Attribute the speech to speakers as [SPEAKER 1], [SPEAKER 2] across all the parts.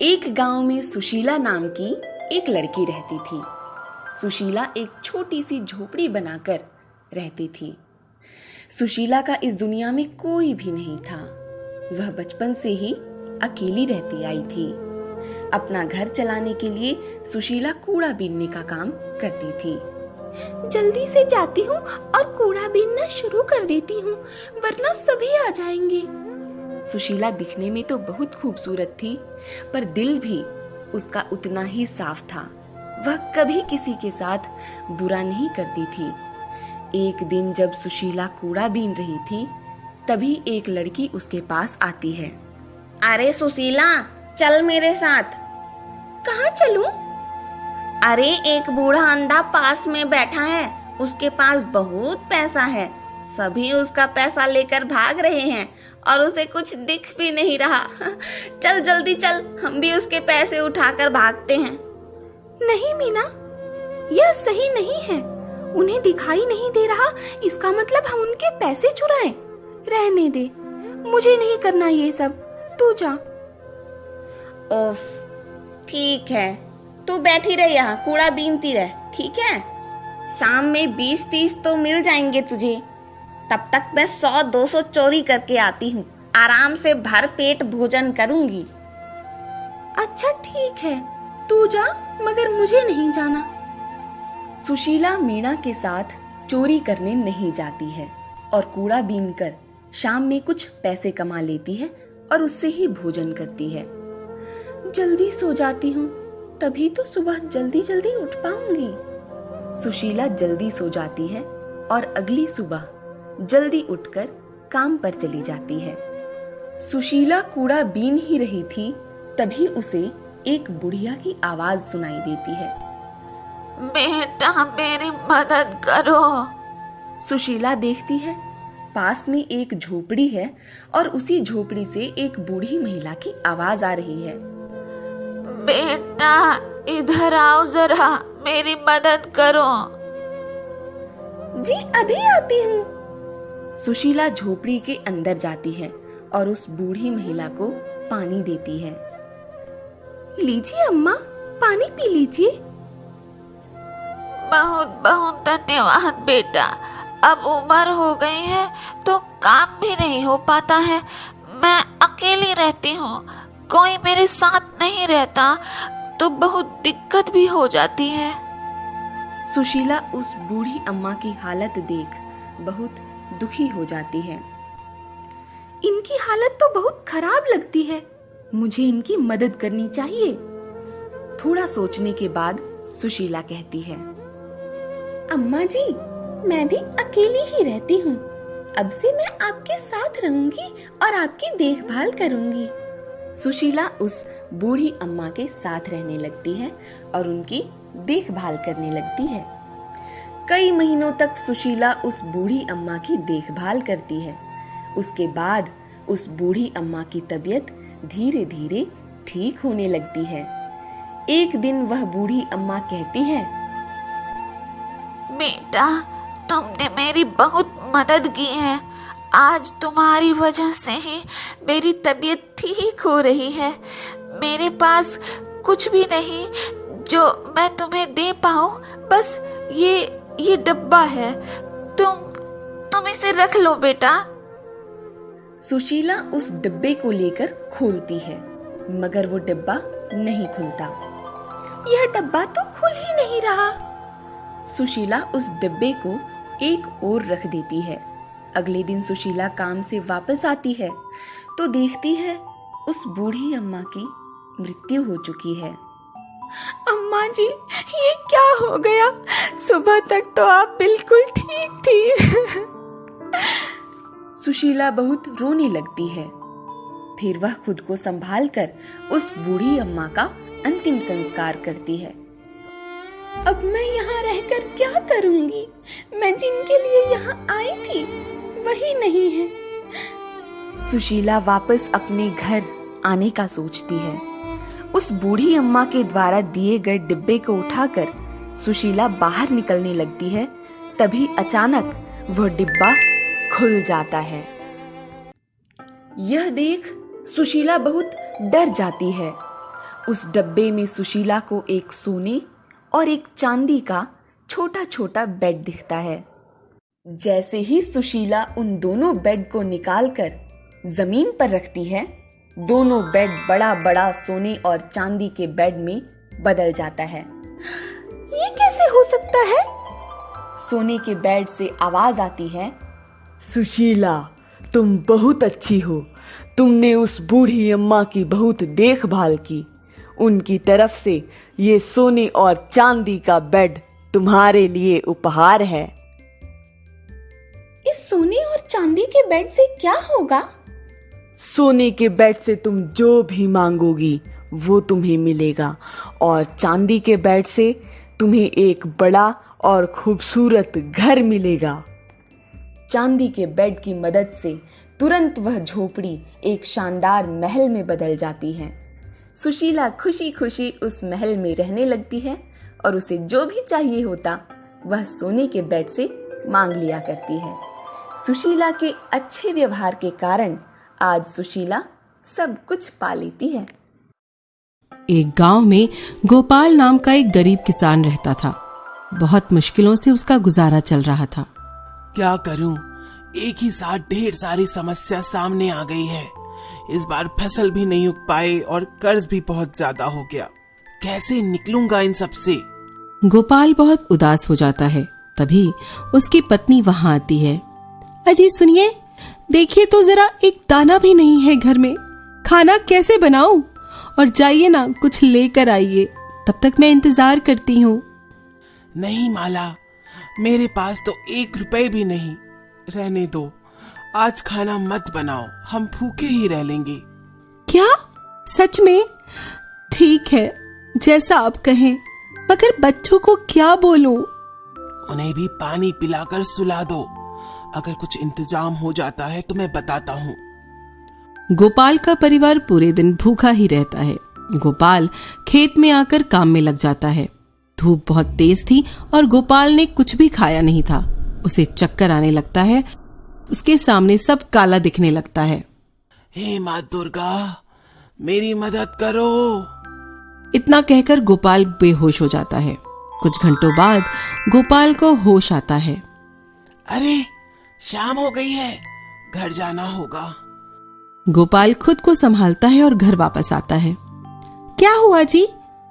[SPEAKER 1] एक गांव में सुशीला नाम की एक लड़की रहती थी। सुशीला एक छोटी सी झोपड़ी बनाकर रहती थी। सुशीला का इस दुनिया में कोई भी नहीं था। वह बचपन से ही अकेली रहती आई थी। अपना घर चलाने के लिए सुशीला कूड़ा बीनने का काम करती थी।
[SPEAKER 2] जल्दी से जाती हूँ और कूड़ा बीनना शुरू कर देती हूँ, वरना सभी आ जाएंगे।
[SPEAKER 1] सुशीला दिखने में तो बहुत खूबसूरत थी, पर दिल भी उसका उतना ही साफ था। वह कभी किसी के साथ बुरा नहीं करती थी। एक दिन जब सुशीला कूड़ा बीन रही थी, तभी एक लड़की उसके पास आती है।
[SPEAKER 3] अरे सुशीला, चल मेरे साथ।
[SPEAKER 2] कहाँ चलूं?
[SPEAKER 3] अरे एक बूढ़ा अंधा पास में बैठा है, उसके पास बहुत पैसा है। सभी उसका पैसा लेकर भाग रहे हैं और उसे कुछ दिख भी नहीं रहा। चल जल्दी चल, हम भी उसके पैसे उठाकर भागते हैं।
[SPEAKER 2] नहीं मीना, यह सही नहीं है। उन्हें दिखाई नहीं दे रहा, इसका मतलब हम उनके पैसे चुराएं। रहने दे, मुझे नहीं करना ये सब, तू जा।
[SPEAKER 3] ओफ, ठीक है, तू बैठी रह यहाँ, कूड़ा बीनती रह, ठीक है? शाम में 20-30 तो मिल जाएंगे तुझे। तब तक मैं 100-200 चोरी करके आती हूँ। आराम से भर पेट भोजन करूंगी।
[SPEAKER 2] अच्छा ठीक है, तू जा, मगर मुझे नहीं जाना।
[SPEAKER 1] सुशीला मीना के साथ चोरी करने नहीं जाती है और कूड़ा बीनकर शाम में कुछ पैसे कमा लेती है और उससे ही भोजन करती है।
[SPEAKER 2] जल्दी सो जाती हूँ, तभी तो सुबह जल्दी जल्दी उठ पाऊंगी।
[SPEAKER 1] सुशीला जल्दी सो जाती है और अगली सुबह जल्दी उठकर काम पर चली जाती है। सुशीला कूड़ा बीन ही रही थी, तभी उसे एक बुढ़िया की आवाज सुनाई देती है।
[SPEAKER 4] बेटा, मेरी मदद करो।
[SPEAKER 1] सुशीला देखती है, पास में एक झोपड़ी है और उसी झोपड़ी से एक बूढ़ी महिला की आवाज आ रही है।
[SPEAKER 4] बेटा, इधर आओ जरा, मेरी मदद करो।
[SPEAKER 2] जी अभी आती हूँ।
[SPEAKER 1] सुशीला झोपड़ी के अंदर जाती है और उस बूढ़ी महिला को पानी देती है।
[SPEAKER 2] लीजिए अम्मा, पानी पी लीजिए।
[SPEAKER 4] बहुत बहुत धन्यवाद बेटा। अब उम्र हो गई है तो काम भी नहीं हो पाता है। मैं अकेली रहती हूँ, कोई मेरे साथ नहीं रहता तो बहुत दिक्कत भी हो जाती है।
[SPEAKER 1] सुशीला उस बूढ़ी अम्मा की हालत देख बहुत दुखी हो जाती है।
[SPEAKER 2] इनकी हालत तो बहुत खराब लगती है, मुझे इनकी मदद करनी चाहिए।
[SPEAKER 1] थोड़ा सोचने के बाद सुशीला कहती है,
[SPEAKER 2] अम्मा जी, मैं भी अकेली ही रहती हूँ। अब से मैं आपके साथ रहूंगी और आपकी देखभाल करूंगी।
[SPEAKER 1] सुशीला उस बूढ़ी अम्मा के साथ रहने लगती है और उनकी देखभाल करने लगती है। कई महीनों तक सुशीला उस बूढ़ी अम्मा की देखभाल करती है। उसके बाद उस बूढ़ी अम्मा की तबीयत धीरे धीरे ठीक होने लगती है। एक दिन वह बूढ़ी अम्मा कहती है,
[SPEAKER 4] बेटा, तुमने मेरी बहुत मदद की है। आज तुम्हारी वजह से ही मेरी तबीयत ठीक हो रही है। मेरे पास कुछ भी नहीं जो मैं तुम्हें दे पाऊं, बस ये डब्बा है। तुम इसे रख लो बेटा।
[SPEAKER 1] सुशीला उस डब्बे को लेकर खोलती है, मगर वो डब्बा नहीं खुलता।
[SPEAKER 2] यह डब्बा तो खुल ही नहीं रहा।
[SPEAKER 1] सुशीला उस डब्बे को एक ओर रख देती है। अगले दिन सुशीला काम से वापस आती है तो देखती है उस बूढ़ी अम्मा की मृत्यु हो चुकी है।
[SPEAKER 2] अम्मा जी, ये क्या हो गया? सुबह तक तो आप बिल्कुल ठीक थी।
[SPEAKER 1] सुशीला बहुत रोने लगती है। फिर वह खुद को संभालकर उस बूढ़ी अम्मा का अंतिम संस्कार करती है।
[SPEAKER 2] अब मैं यहाँ रहकर क्या करूँगी? मैं जिनके लिए यहाँ आई थी वही नहीं है।
[SPEAKER 1] सुशीला वापस अपने घर आने का सोचती है। उस बूढ़ी अम्मा के द्वारा दिए गए डिब्बे को उठाकर सुशीला बाहर निकलने लगती है। तभी अचानक वह डिब्बा खुल जाता है। यह देख सुशीला बहुत डर जाती है। उस डब्बे में सुशीला को एक सोने और एक चांदी का छोटा छोटा बेड दिखता है। जैसे ही सुशीला उन दोनों बेड को निकालकर जमीन पर रखती है, दोनों बेड बड़ा बड़ा सोने और चांदी के बेड में बदल जाता है।
[SPEAKER 2] ये कैसे हो सकता है?
[SPEAKER 1] सोने के बेड से आवाज आती है,
[SPEAKER 5] सुशीला, तुम बहुत अच्छी हो। तुमने उस बूढ़ी अम्मा की बहुत देखभाल की। उनकी तरफ से ये सोने और चांदी का बेड तुम्हारे लिए उपहार है।
[SPEAKER 2] इस सोने और चांदी के बेड से क्या होगा?
[SPEAKER 5] सोने के बेड से तुम जो भी मांगोगी वो तुम्हें मिलेगा, और चांदी के बेड से तुम्हें एक बड़ा और खूबसूरत घर मिलेगा।
[SPEAKER 1] चांदी के बेड की मदद से तुरंत वह झोपड़ी एक शानदार महल में बदल जाती है। सुशीला खुशी खुशी उस महल में रहने लगती है और उसे जो भी चाहिए होता वह सोने के बेड से मांग लिया करती है। सुशीला के अच्छे व्यवहार के कारण आज सुशीला सब कुछ पा लेती है।
[SPEAKER 6] एक गांव में गोपाल नाम का एक गरीब किसान रहता था। बहुत मुश्किलों से उसका गुजारा चल रहा था।
[SPEAKER 7] क्या करूं? एक ही साथ ढेर सारी समस्या सामने आ गई है। इस बार फसल भी नहीं उग पाए और कर्ज भी बहुत ज्यादा हो गया। कैसे निकलूंगा इन सब से?
[SPEAKER 6] गोपाल बहुत उदास हो जाता है। तभी उसकी पत्नी वहां आती है। अजी सुनिए, देखिए तो जरा, एक दाना भी नहीं है घर में। खाना कैसे बनाऊं? और जाइए ना, कुछ लेकर आइए, तब तक मैं इंतजार करती हूँ।
[SPEAKER 7] नहीं माला, मेरे पास तो 1 रुपए भी नहीं। रहने दो, आज खाना मत बनाओ, हम भूखे ही रह लेंगे।
[SPEAKER 6] क्या? सच में? ठीक है, जैसा आप कहें, मगर बच्चों को क्या बोलूं?
[SPEAKER 7] उन्हें भी पानी पिलाकर सुला दो। अगर कुछ इंतजाम हो जाता है तो मैं बताता हूँ।
[SPEAKER 6] गोपाल का परिवार पूरे दिन भूखा ही रहता है। गोपाल खेत में आकर काम में लग जाता है। धूप बहुत तेज थी और गोपाल ने कुछ भी खाया नहीं था। उसे चक्कर आने लगता है। उसके सामने सब काला दिखने लगता है।
[SPEAKER 7] हे माँ दुर्गा, मेरी मदद करो।
[SPEAKER 6] इतना कहकर गोपाल बेहोश हो जाता है। कुछ घंटों बाद गोपाल को होश आता है।
[SPEAKER 7] अरे, शाम हो गई है, घर जाना होगा।
[SPEAKER 6] गोपाल खुद को संभालता है और घर वापस आता है। क्या हुआ जी,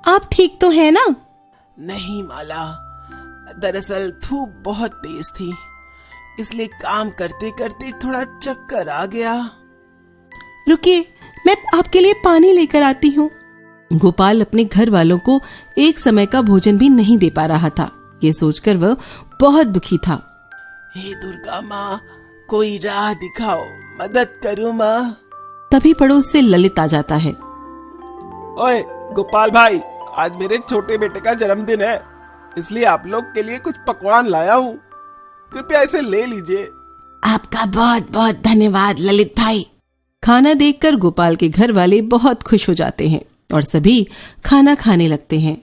[SPEAKER 6] आप ठीक तो हैं ना?
[SPEAKER 7] नहीं माला, दरअसल धूप बहुत तेज थी, इसलिए काम करते करते थोड़ा चक्कर आ गया।
[SPEAKER 6] रुकिए, मैं आपके लिए पानी लेकर आती हूँ। गोपाल अपने घर वालों को एक समय का भोजन भी नहीं दे पा रहा था। ये सोचकर वह बहुत दुखी था।
[SPEAKER 7] हे दुर्गा माँ, कोई राह दिखाओ, मदद करो माँ।
[SPEAKER 6] तभी पड़ोस से ललित आ जाता है।
[SPEAKER 8] ओए गोपाल भाई, आज मेरे छोटे बेटे का जन्मदिन है, इसलिए आप लोग के लिए कुछ पकवान लाया हूँ, कृपया इसे ले लीजिए।
[SPEAKER 7] आपका बहुत बहुत धन्यवाद ललित भाई।
[SPEAKER 6] खाना देखकर गोपाल के घर वाले बहुत खुश हो जाते हैं और सभी खाना खाने लगते हैं।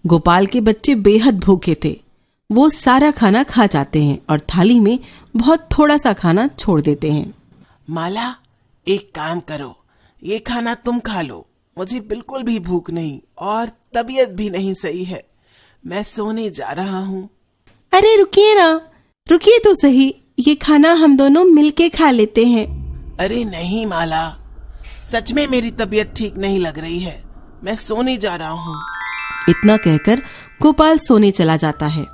[SPEAKER 6] गोपाल के बच्चे बेहद भूखे थे। वो सारा खाना खा जाते हैं और थाली में बहुत थोड़ा सा खाना छोड़ देते हैं।
[SPEAKER 7] माला, एक काम करो, ये खाना तुम खा लो। मुझे बिल्कुल भी भूख नहीं और तबीयत भी नहीं सही है। मैं सोने जा रहा हूँ।
[SPEAKER 6] अरे रुकिए ना, रुकिए तो सही, ये खाना हम दोनों मिलके खा लेते हैं।
[SPEAKER 7] अरे नहीं माला, सच में मेरी तबीयत ठीक नहीं लग रही है, मैं सोने जा रहा हूँ।
[SPEAKER 6] इतना कहकर गोपाल सोने चला जाता है।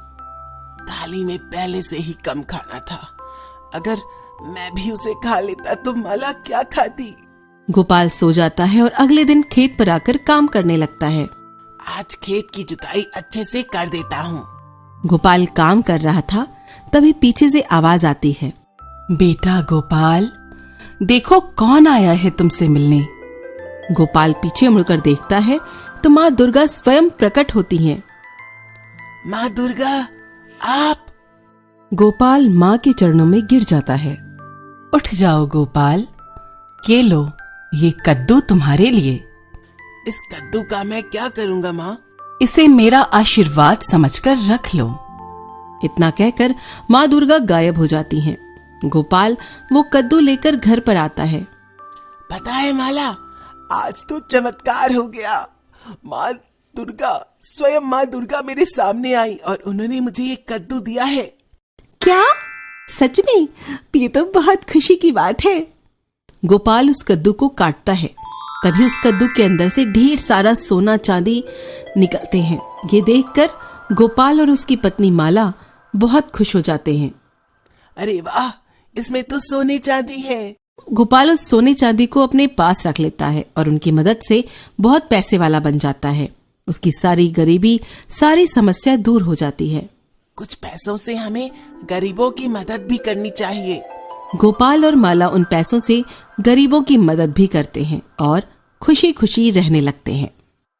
[SPEAKER 7] थाली में पहले से ही कम खाना था, अगर मैं भी उसे खा लेता तो माला क्या खाती।
[SPEAKER 6] गोपाल सो जाता है और अगले दिन खेत पर आकर काम करने लगता है।
[SPEAKER 7] आज खेत की जुताई अच्छे से कर देता हूँ।
[SPEAKER 6] गोपाल काम कर रहा था, तभी पीछे से आवाज आती है। बेटा गोपाल, देखो कौन आया है तुमसे मिलने। गोपाल पीछे मुड़कर देखता है तो माँ दुर्गा स्वयं प्रकट होती हैं।
[SPEAKER 7] माँ दुर्गा, आप?
[SPEAKER 6] गोपाल माँ के चरणों में गिर जाता है। उठ जाओ गोपाल, ये लो, ये कद्दू तुम्हारे लिए।
[SPEAKER 7] इस कद्दू का मैं क्या करूँगा माँ?
[SPEAKER 6] इसे मेरा आशीर्वाद समझकर रख लो। इतना कहकर माँ दुर्गा गायब हो जाती हैं। गोपाल वो कद्दू लेकर घर पर आता है।
[SPEAKER 7] पता है माला, आज तो चमत्कार हो गया। माँ दुर्गा, स्वयं माँ दुर्गा मेरे सामने आई और उन्होंने मुझे ये कद्दू दिया है।
[SPEAKER 6] क्या? सच में? ये तो बहुत खुशी की बात है। गोपाल उस कद्दू को काटता है। तभी उस कद्दू के अंदर से ढेर सारा सोना चांदी निकलते हैं। ये देखकर गोपाल और उसकी पत्नी माला बहुत खुश हो जाते हैं।
[SPEAKER 7] अरे वाह, इसमें तो सोने चांदी है।
[SPEAKER 6] गोपाल उस सोने चांदी को अपने पास रख लेता है और उनकी मदद से बहुत पैसे वाला बन जाता है। उसकी सारी गरीबी, सारी समस्या दूर हो जाती है।
[SPEAKER 7] कुछ पैसों से हमें गरीबों की मदद भी करनी चाहिए।
[SPEAKER 6] गोपाल और माला उन पैसों से गरीबों की मदद भी करते हैं और खुशी खुशी रहने लगते हैं।